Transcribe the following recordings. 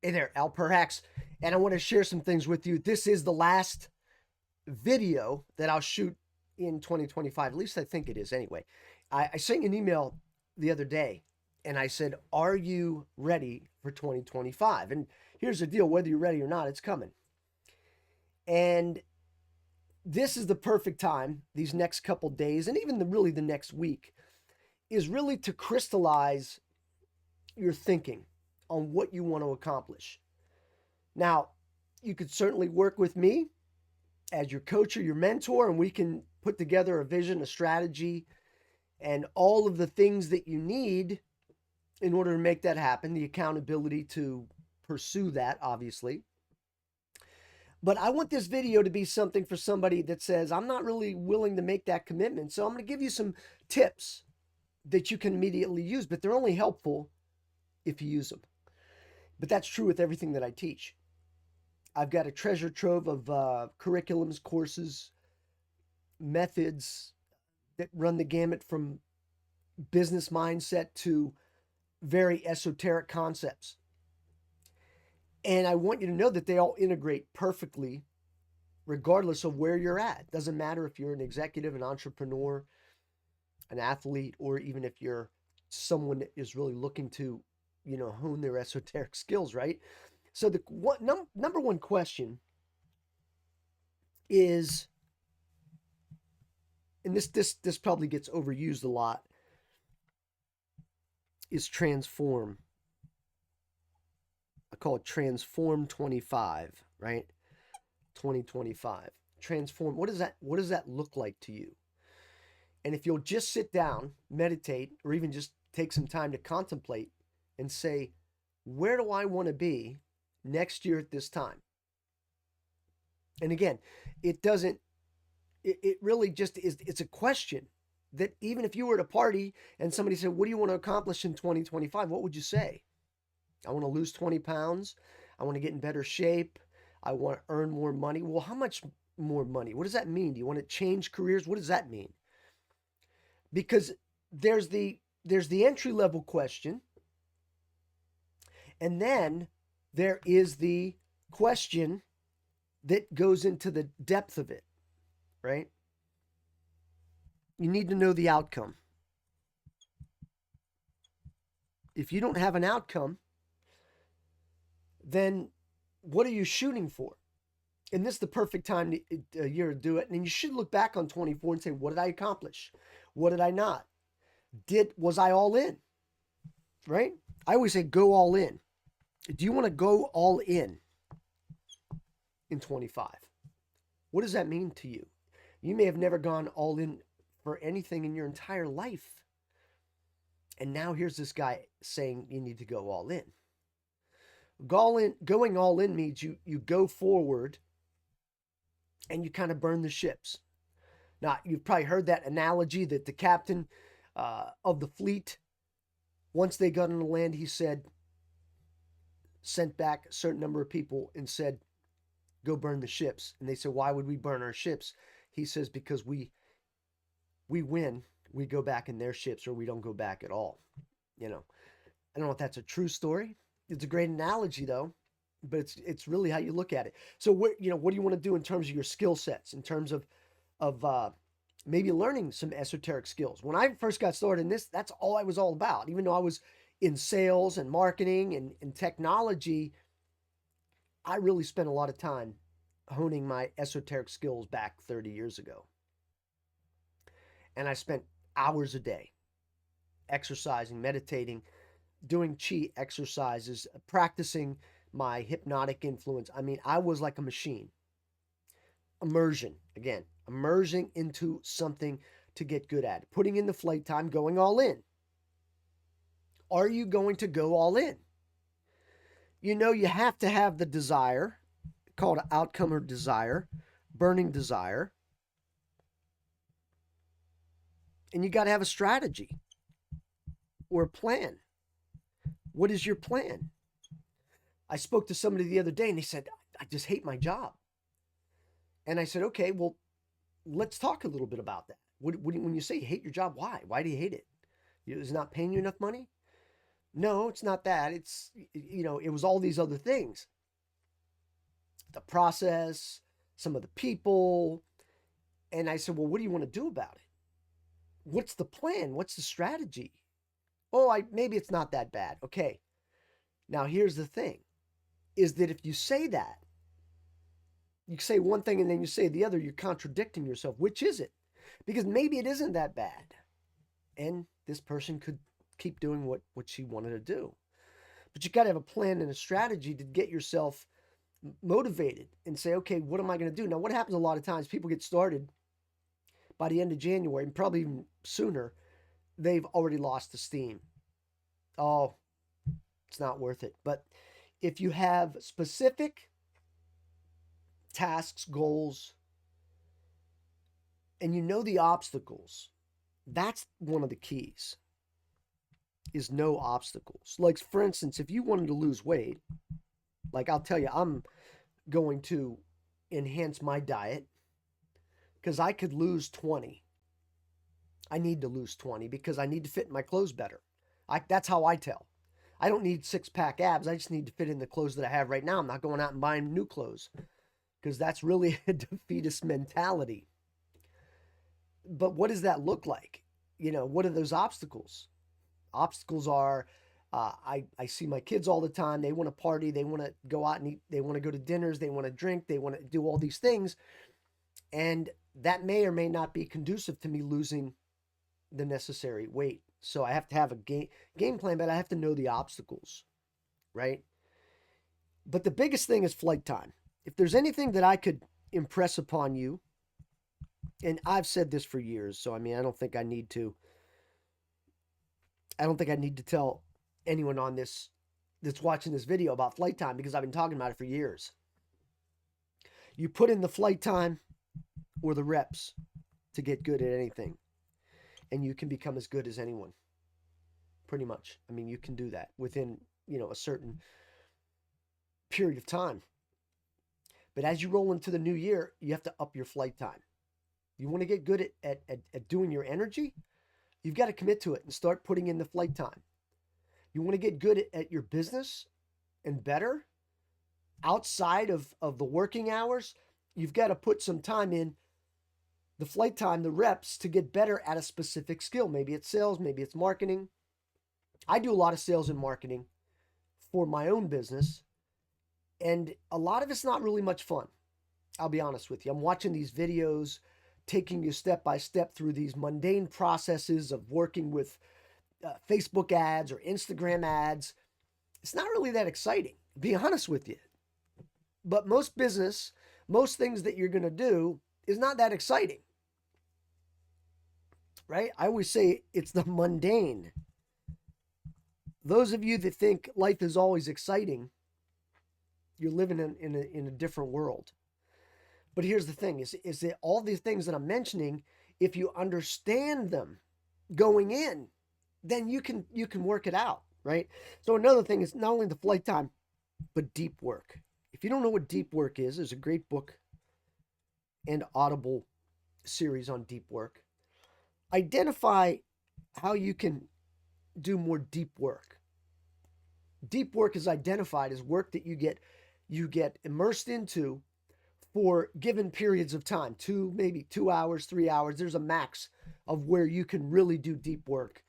Hey there, Al Perhacs, and I want to share some things with you. This is the last video that I'll shoot in 2025. At least I think it is anyway. I sent an email the other day and I said, are you ready for 2025? And here's the deal, whether you're ready or not, it's coming. And this is the perfect time, these next couple days, and even really the next week, is really to crystallize your thinking on what you want to accomplish. Now, you could certainly work with me as your coach or your mentor, and we can put together a vision, a strategy, and all of the things that you need in order to make that happen, the accountability to pursue that, obviously. But I want this video to be something for somebody that says, I'm not really willing to make that commitment. So I'm going to give you some tips that you can immediately use, but they're only helpful if you use them. But that's true with everything that I teach. I've got a treasure trove of curriculums, courses, methods that run the gamut from business mindset to very esoteric concepts. And I want you to know that they all integrate perfectly regardless of where you're at. Doesn't matter if you're an executive, an entrepreneur, an athlete, or even if you're someone that is really looking to, hone their esoteric skills, right? So the number one question is, and this probably gets overused a lot, is transform. I call it transform 25, right? 2025. Transform. What does that look like to you? And if you'll just sit down, meditate, or even just take some time to contemplate and say, where do I want to be next year at this time? And again, it really just is, it's a question that even if you were at a party and somebody said, what do you want to accomplish in 2025? What would you say? I want to lose 20 pounds. I want to get in better shape. I want to earn more money. Well, how much more money? What does that mean? Do you want to change careers? What does that mean? Because there's the entry level question. And then there is the question that goes into the depth of it, right? You need to know the outcome. If you don't have an outcome, then what are you shooting for? And this is the perfect time to year to do it. And you should look back on 24 and say, what did I accomplish? What did I not? Was I all in? Right? I always say go all in. Do you want to go all in 25? What does that mean to you? You may have never gone all in for anything in your entire life. And now here's this guy saying you need to go all in. Going all in means you go forward and you kind of burn the ships. Now, you've probably heard that analogy that the captain of the fleet, once they got on the land, he sent back a certain number of people and said, go burn the ships. And they said, why would we burn our ships? He says, because we win, we go back in their ships, or we don't go back at all. I don't know if that's a true story. It's a great analogy though, but it's really how you look at it. So what do you want to do in terms of your skill sets, in terms of maybe learning some esoteric skills? When I first got started in this, that's all I was all about. Even though I was in sales and marketing and technology, I really spent a lot of time honing my esoteric skills back 30 years ago. And I spent hours a day exercising, meditating, doing chi exercises, practicing my hypnotic influence. I mean, I was like a machine. Immersion, again, immersing into something to get good at it. Putting in the flight time, going all in. Are you going to go all in? You have to have the desire, called outcome or desire, burning desire. And you got to have a strategy or a plan. What is your plan? I spoke to somebody the other day and they said, I just hate my job. And I said, okay, well, let's talk a little bit about that. When you say you hate your job, why? Why do you hate it? Is it not paying you enough money? No, it's not that. It's, it was all these other things. The process, some of the people. And I said, well, what do you want to do about it? What's the plan? What's the strategy? Oh, maybe it's not that bad. Okay. Now here's the thing is that if you say that, you say one thing and then you say the other, you're contradicting yourself. Which is it? Because maybe it isn't that bad. And this person could keep doing what she wanted to do. But you got to have a plan and a strategy to get yourself motivated and say, okay, what am I going to do? Now, what happens a lot of times, people get started by the end of January, and probably even sooner, they've already lost the steam. Oh, it's not worth it. But if you have specific tasks, goals, and you know the obstacles, that's one of the keys, is no obstacles. Like, for instance, if you wanted to lose weight, like I'll tell you, I'm going to enhance my diet because I could lose 20. I need to lose 20 because I need to fit in my clothes better. That's how I tell. I don't need six-pack abs. I just need to fit in the clothes that I have right now. I'm not going out and buying new clothes because that's really a defeatist mentality. But what does that look like? What are those obstacles? Obstacles are, I see my kids all the time. They want to party. They want to go out and eat. They want to go to dinners. They want to drink. They want to do all these things. And that may or may not be conducive to me losing the necessary weight. So I have to have a game plan, but I have to know the obstacles, right? But the biggest thing is flight time. If there's anything that I could impress upon you, and I've said this for years, so I mean, I don't think I need to tell anyone on this that's watching this video about flight time because I've been talking about it for years. You put in the flight time or the reps to get good at anything, and you can become as good as anyone. Pretty much. I mean, you can do that within, a certain period of time. But as you roll into the new year, you have to up your flight time. You want to get good at doing your energy? You've got to commit to it and start putting in the flight time. You want to get good at your business and better outside of the working hours? You've got to put some time in the flight time, the reps, to get better at a specific skill. Maybe it's sales, maybe it's marketing. I do a lot of sales and marketing for my own business, and a lot of it's not really much fun. I'll be honest with you. I'm watching these videos, taking you step by step through these mundane processes of working with Facebook ads or Instagram ads. It's not really that exciting, to be honest with you. But most things that you're going to do is not that exciting, right? I always say it's the mundane. Those of you that think life is always exciting, you're living in a different world. But here's the thing, is that all these things that I'm mentioning, if you understand them going in, then you can work it out, right? So another thing is not only the flight time, but deep work. If you don't know what deep work is, there's a great book and Audible series on deep work. Identify how you can do more deep work. Deep work is identified as work that you get immersed into for given periods of time, maybe 2 hours, 3 hours. There's a max of where you can really do deep work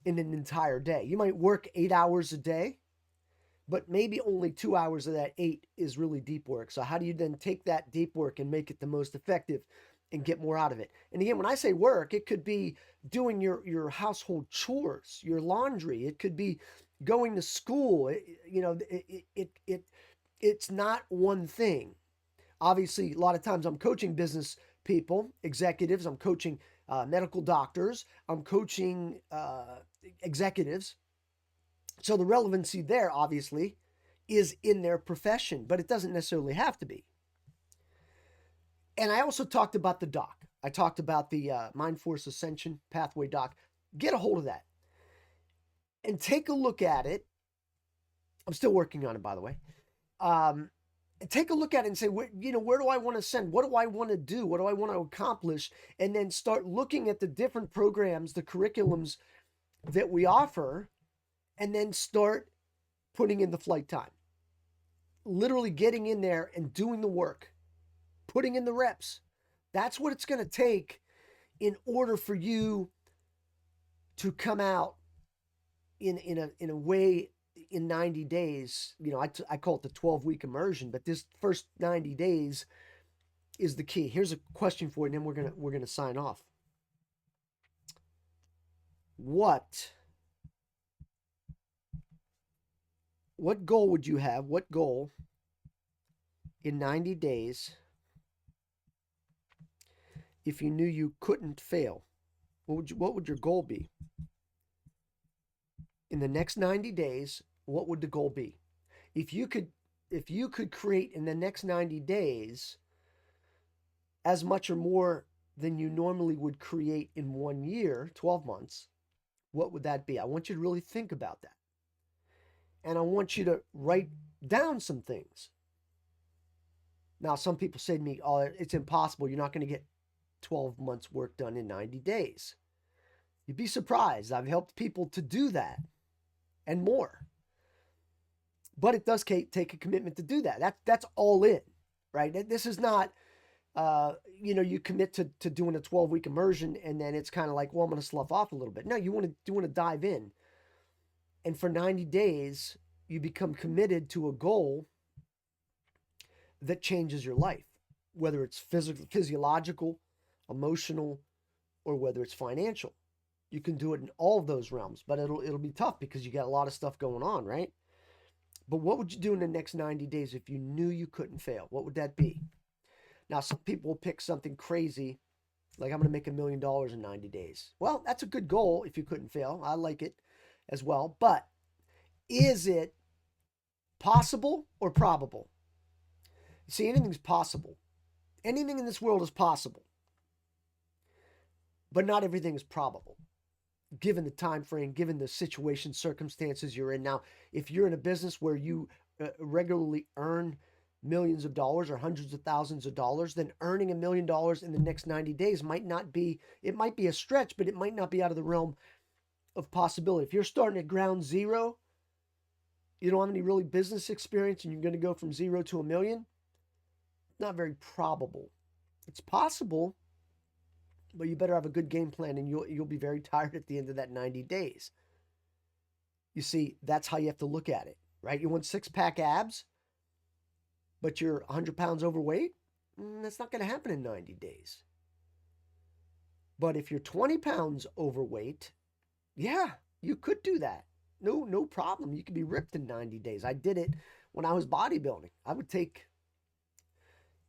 in an entire day. You might work 8 hours a day, but maybe only 2 hours of that 8 is really deep work. So how do you then take that deep work and make it the most effective and get more out of it? And again, when I say work, it could be doing your household chores, your laundry. It could be going to school. It's not one thing. Obviously, a lot of times I'm coaching business people, executives. I'm coaching medical doctors. I'm coaching executives. So the relevancy there, obviously, is in their profession, but it doesn't necessarily have to be. And I also talked about the doc. I talked about the Mind Force Ascension Pathway doc. Get a hold of that and take a look at it. I'm still working on it, by the way. Take a look at it and say, where do I want to send? What do I want to do? What do I want to accomplish? And then start looking at the different programs, the curriculums that we offer, and then start putting in the flight time. Literally getting in there and doing the work, putting in the reps. That's what it's going to take in order for you to come out in a way in 90 days. You know, I call it the 12-week immersion, but this first 90 days is the key. Here's a question for you, and then we're gonna sign off. What goal would you have? What goal in 90 days if you knew you couldn't fail? What would your goal be? In the next 90 days, what would the goal be? If you could create in the next 90 days as much or more than you normally would create in 1 year, 12 months, what would that be? I want you to really think about that. And I want you to write down some things. Now, some people say to me, oh, it's impossible. You're not going to get 12 months work done in 90 days. You'd be surprised. I've helped people to do that and more. But it does take a commitment to do that. That's all in, right? This is not, you commit to doing a 12-week immersion and then it's kind of like, well, I'm going to slough off a little bit. No, you want to dive in. And for 90 days, you become committed to a goal that changes your life, whether it's physiological, emotional, or whether it's financial. You can do it in all of those realms, but it'll be tough because you got a lot of stuff going on, right? But what would you do in the next 90 days if you knew you couldn't fail? What would that be? Now, some people will pick something crazy, like I'm going to make $1 million in 90 days. Well, that's a good goal if you couldn't fail. I like it as well. But is it possible or probable? See, anything's possible. Anything in this world is possible. But not everything is probable, given the time frame, given the situation, circumstances you're in. Now, if you're in a business where you regularly earn millions of dollars or hundreds of thousands of dollars, then earning $1 million in the next 90 days might be a stretch, but it might not be out of the realm of possibility. If you're starting at ground zero, you don't have any really business experience and you're going to go from zero to $1 million, not very probable. It's possible, but you better have a good game plan and you'll be very tired at the end of that 90 days. You see, that's how you have to look at it, right? You want six-pack abs, but you're 100 pounds overweight? That's not going to happen in 90 days. But if you're 20 pounds overweight, yeah, you could do that. No problem. You could be ripped in 90 days. I did it when I was bodybuilding. I would take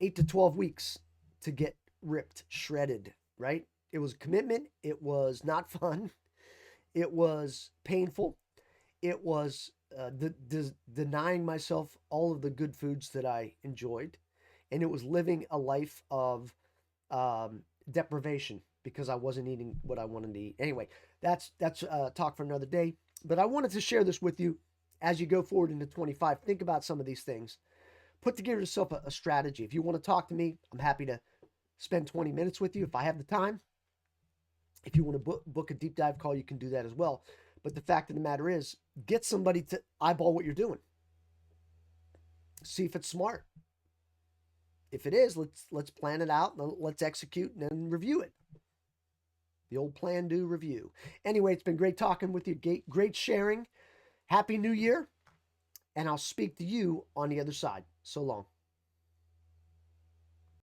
8 to 12 weeks to get ripped, shredded, right? It was a commitment. It was not fun. It was painful. It was denying myself all of the good foods that I enjoyed. And it was living a life of deprivation because I wasn't eating what I wanted to eat. Anyway, that's talk for another day. But I wanted to share this with you as you go forward into 25. Think about some of these things. Put together yourself a strategy. If you want to talk to me, I'm happy to spend 20 minutes with you if I have the time. If you want to book a deep dive call, you can do that as well. But the fact of the matter is, get somebody to eyeball what you're doing. See if it's smart. If it is, let's plan it out, let's execute, and then review it. The old plan, do, review. Anyway, it's been great talking with you. Great sharing. Happy New Year. And I'll speak to you on the other side. So long.